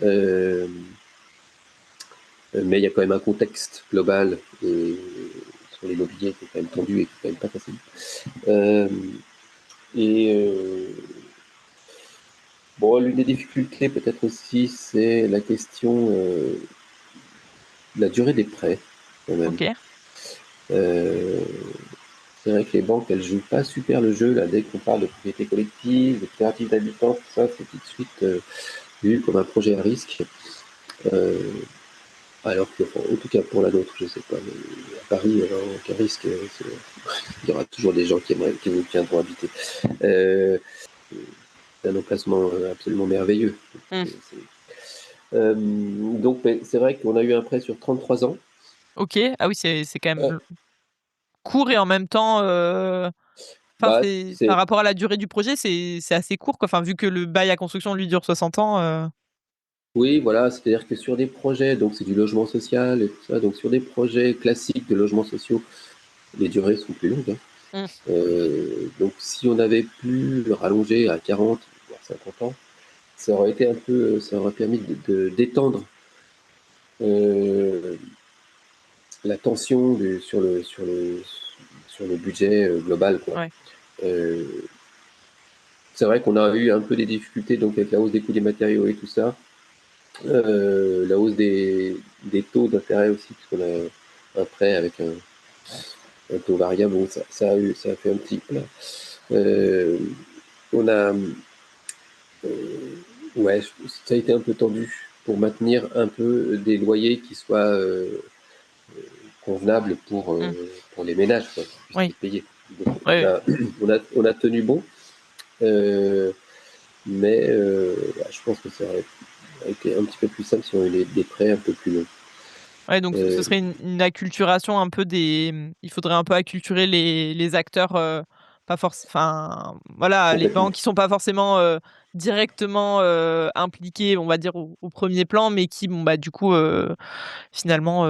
Mais il y a quand même un contexte global sur l'immobilier qui est quand même tendu et qui est quand même pas facile. Bon, l'une des difficultés peut-être aussi, c'est la question de la durée des prêts, quand même. OK. C'est vrai que les banques, elles jouent pas super le jeu, là, dès qu'on parle de propriété collective, de coopérative d'habitants, tout ça, c'est tout de suite vu comme un projet à risque. Alors que, en tout cas pour la nôtre, je sais pas, mais à Paris, aucun risque, il y aura toujours des gens qui vous viendront habiter. C'est un emplacement absolument merveilleux. Donc, c'est vrai qu'on a eu un prêt sur 33 ans. OK. Ah oui, c'est quand même court et en même temps, c'est par rapport à la durée du projet, c'est assez court, quoi. Enfin, vu que le bail à construction, lui, dure 60 ans. Oui, voilà, c'est-à-dire que sur des projets, donc c'est du logement social et tout ça, donc sur des projets classiques de logements sociaux, les durées sont plus longues. Hein. Donc si on avait pu le rallonger à 40, voire 50 ans, ça aurait permis d'étendre la tension sur le budget global, quoi. Ouais. C'est vrai qu'on a eu un peu des difficultés donc avec la hausse des coûts des matériaux et tout ça. La hausse des taux d'intérêt aussi, puisqu'on a un prêt avec un taux variable, bon, ça a fait un petit plat. On a, ouais, ça a été un peu tendu pour maintenir un peu des loyers qui soient convenables pour les ménages, quoi, qui puissent les payer. Donc, on a tenu bon, mais je pense que ça aurait été un petit peu plus simple si on avait des prêts un peu plus longs. Ouais, donc ce serait une acculturation un peu il faudrait un peu acculturer les acteurs, pas voilà, les banques qui sont pas forcément, directement, impliqués, on va dire au 1er plan, mais qui, du coup, finalement,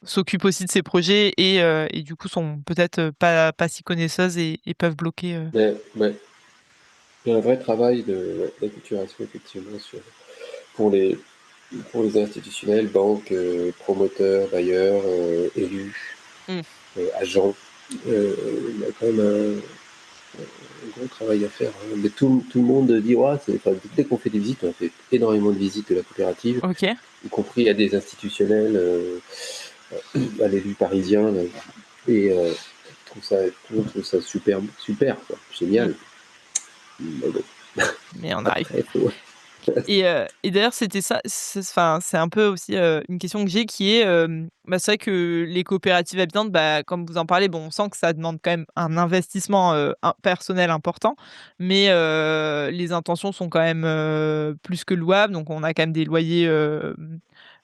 s'occupent aussi de ces projets et du coup sont peut-être, pas si connaisseuses et peuvent bloquer. Ouais. Il y a un vrai travail d'acculturation effectivement pour les institutionnels, banques, promoteurs, bailleurs, élus, agents. Il y a quand même un gros travail à faire. Hein. Mais tout le monde dit dès qu'on fait des visites, on fait énormément de visites de la coopérative, y compris à des institutionnels, à l'élu parisien, et tout le monde trouve ça super, quoi, génial. Mais on arrive. Et d'ailleurs, c'était ça, c'est un peu aussi, une question que j'ai qui est, c'est vrai que les coopératives habitantes, comme vous en parlez, on sent que ça demande quand même un investissement, personnel important, mais les intentions sont quand même, plus que louables. Donc on a quand même des loyers,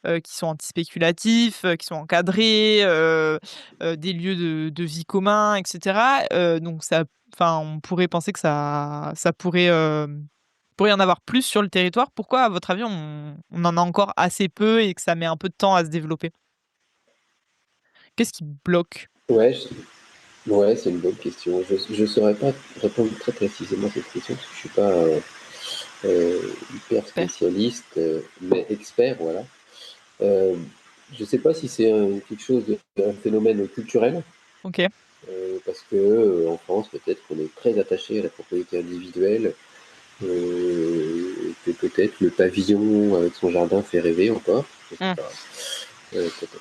qui sont anti-spéculatifs, qui sont encadrés, des lieux de vie communs et cetera. Donc on pourrait penser que ça pourrait y en avoir plus sur le territoire. Pourquoi, à votre avis, on en a encore assez peu et que ça met un peu de temps à se développer? Qu'est-ce qui bloque? Ouais, c'est une bonne question. Je saurais pas répondre très précisément à cette question parce que je suis pas hyper spécialiste, mais expert, voilà. Je ne sais pas si c'est quelque chose un phénomène culturel. Ok. Parce que en France, peut-être qu'on est très attaché à la propriété individuelle, que peut-être le pavillon avec son jardin fait rêver encore. Je sais pas. Peut-être.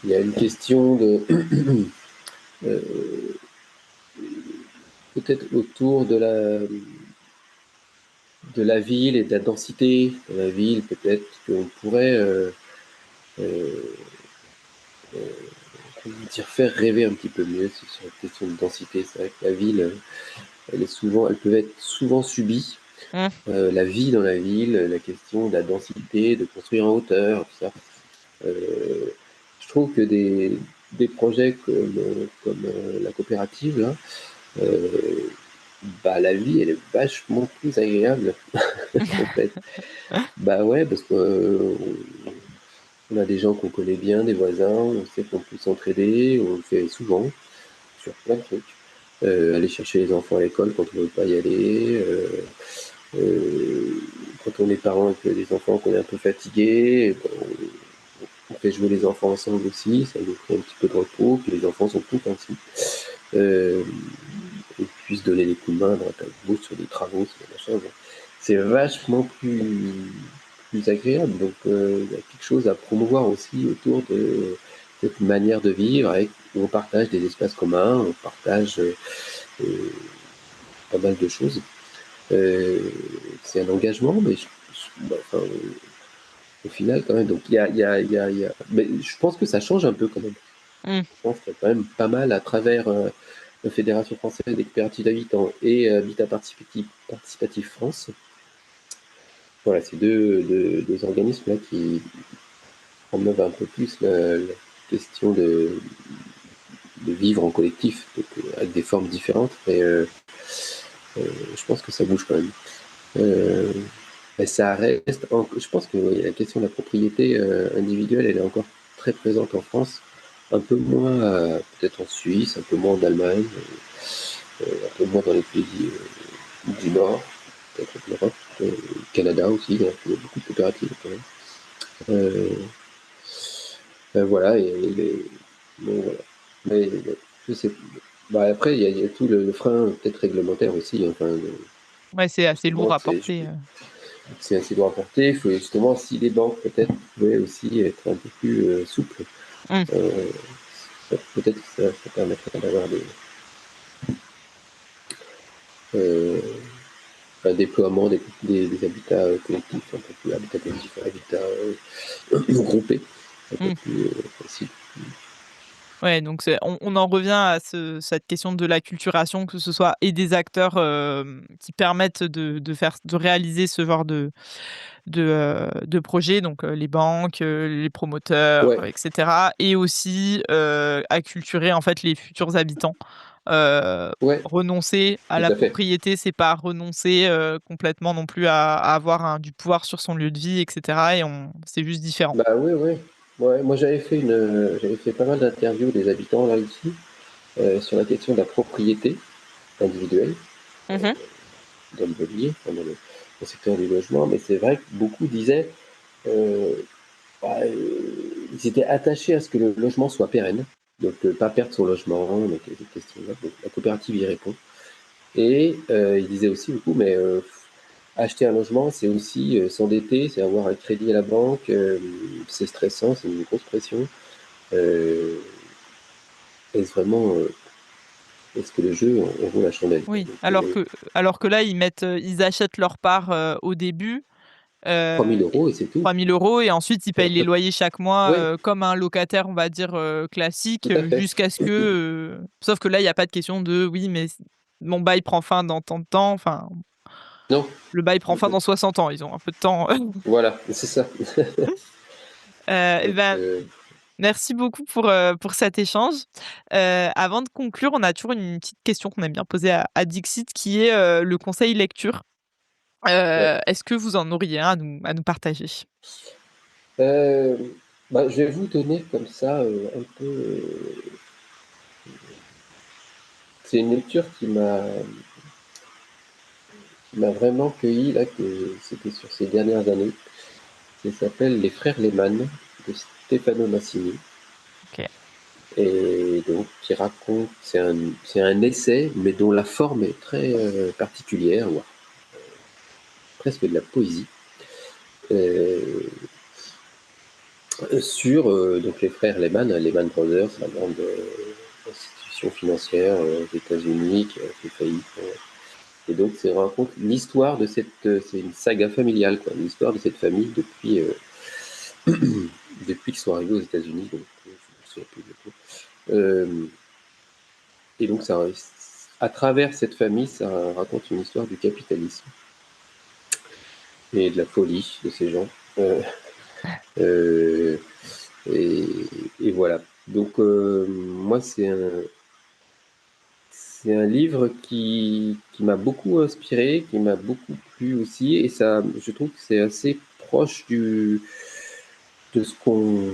Il y a une question de peut-être autour de la ville et de la densité de la ville, peut-être qu'on pourrait faire rêver un petit peu mieux sur la question de densité. C'est vrai que la ville, elle peut être souvent subie. La vie dans la ville, la question de la densité, de construire en hauteur, tout ça. Je trouve que des projets comme la coopérative, là, la vie, elle est vachement plus agréable, en fait. Bah ouais, parce que on a des gens qu'on connaît bien, des voisins, on sait qu'on peut s'entraider, on le fait souvent, sur plein de trucs. Aller chercher les enfants à l'école quand on ne veut pas y aller, quand on est parent et que les enfants qu'on est un peu fatigués, on fait jouer les enfants ensemble aussi, ça nous fait un petit peu de repos, puis les enfants sont contents aussi. Et puissent donner des coups de main à droite à gauche sur des travaux, sur des machins. Bon. C'est vachement plus agréable. Donc il y a quelque chose à promouvoir aussi autour de cette manière de vivre où on partage des espaces communs, on partage pas mal de choses. C'est un engagement, mais au final quand même. Donc mais je pense que ça change un peu quand même. Je pense qu'il y a quand même pas mal à travers la Fédération française d'expertise d'habitants et Habitat Participatif France. Voilà, c'est deux organismes là qui promeuvent un peu plus la question de vivre en collectif, donc, avec des formes différentes, mais je pense que ça bouge quand même. Mais ça reste, je pense que la question de la propriété individuelle, elle est encore très présente en France, un peu moins peut-être en Suisse, un peu moins en Allemagne, un peu moins dans les pays du Nord, peut-être en Europe, Canada aussi, il y a beaucoup de coopératives quand même. Voilà, bon, voilà. Mais je sais. Après, il y a tout le frein peut-être réglementaire aussi. Enfin, Ouais, c'est assez lourd à porter. C'est assez lourd à porter. Il faut justement, si les banques peut-être pouvaient aussi être un peu plus souples, peut-être que ça permettrait d'avoir un déploiement des habitats collectifs, un peu plus habitats collectifs, habitats groupés, un peu plus facile. Ouais, donc on en revient à cette question de l'acculturation, que ce soit et des acteurs qui permettent de réaliser ce genre de projet, donc les banques, les promoteurs, Ouais. etc. Et aussi acculturer en fait les futurs habitants. Renoncer à Tout la à fait. propriété, c'est pas renoncer complètement non plus à avoir du pouvoir sur son lieu de vie, etc. Et c'est juste différent. Bah oui, oui. Ouais, moi j'avais fait pas mal d'interviews des habitants là ici sur la question de la propriété individuelle dans l'immobilier, dans le secteur du logement, mais c'est vrai que beaucoup disaient euh, ils étaient attachés à ce que le logement soit pérenne, donc pas perdre son logement, donc cette question-là. Donc, la coopérative y répond. Et ils disaient aussi beaucoup, mais acheter un logement, c'est aussi s'endetter, c'est avoir un crédit à la banque, c'est stressant, c'est une grosse pression. Est-ce vraiment, est-ce que le jeu en vaut la chandelle? Oui, Donc, alors que là, ils achètent leur part au début, 3 000 € et c'est tout. 3 000 € et ensuite ils payent les loyers chaque mois Oui, comme un locataire, on va dire, classique, tout à fait. jusqu'à ce que, sauf que là, il y a pas de question de: «Oui, mais mon bail prend fin dans tant de temps», enfin, Non, le bail prend fin dans 60 ans, ils ont un peu de temps. voilà, c'est ça. Et Donc, ben, merci beaucoup pour cet échange. Avant de conclure, on a toujours une petite question qu'on aime bien poser à Dixit qui est, le conseil lecture. ouais. Est-ce que vous en auriez un à nous partager? Euh, je vais vous donner comme ça un peu. C'est une lecture m'a vraiment cueilli, là, c'était sur ces dernières années. Ça s'appelle Les Frères Lehmann de Stefano Massini. Ok. Et donc, qui raconte, c'est un essai, mais dont la forme est très particulière, ou presque de la poésie, sur donc les frères Lehman, Lehman Brothers, la grande institution financière aux États-Unis qui a fait faillite. Et donc, ça raconte l'histoire de cette, c'est une saga familiale, quoi, l'histoire de cette famille depuis depuis qu'ils sont arrivés aux États-Unis. Donc, je me souviens plus du tout. Et donc, ça, à travers cette famille, ça raconte une histoire du capitalisme et de la folie de ces gens. Euh, et, et voilà. Donc, moi, c'est un livre qui m'a beaucoup inspiré, qui m'a beaucoup plu aussi, et ça, je trouve que c'est assez proche de ce qu'on,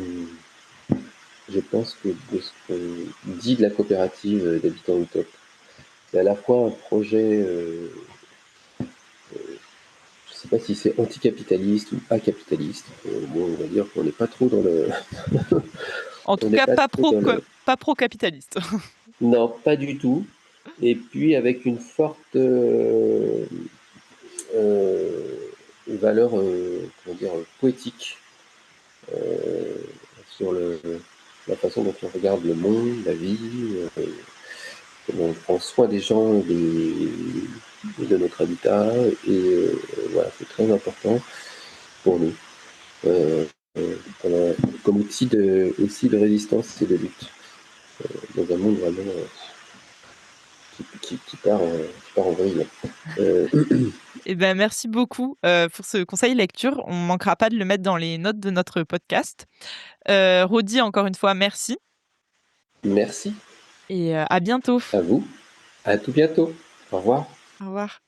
je pense que de ce qu'on dit de la coopérative d'habitants utopes. C'est à la fois un projet, je sais pas si c'est anticapitaliste ou acapitaliste. Bon, on va dire qu'on n'est pas trop dans le, En on tout n'est cas, pas trop dans le, pas pro-capitaliste. non, pas du tout. Et puis avec une forte valeur, comment dire, poétique euh, sur la façon dont on regarde le monde, la vie, comment on prend soin des gens et de notre habitat. Et voilà, c'est très important pour nous comme aussi de résistance et de lutte dans un monde vraiment qui part en vrille. Eh ben, merci beaucoup pour ce conseil lecture. On ne manquera pas de le mettre dans les notes de notre podcast. Rodi, encore une fois, merci Merci et à bientôt. à vous. À tout bientôt. Au revoir. Au revoir.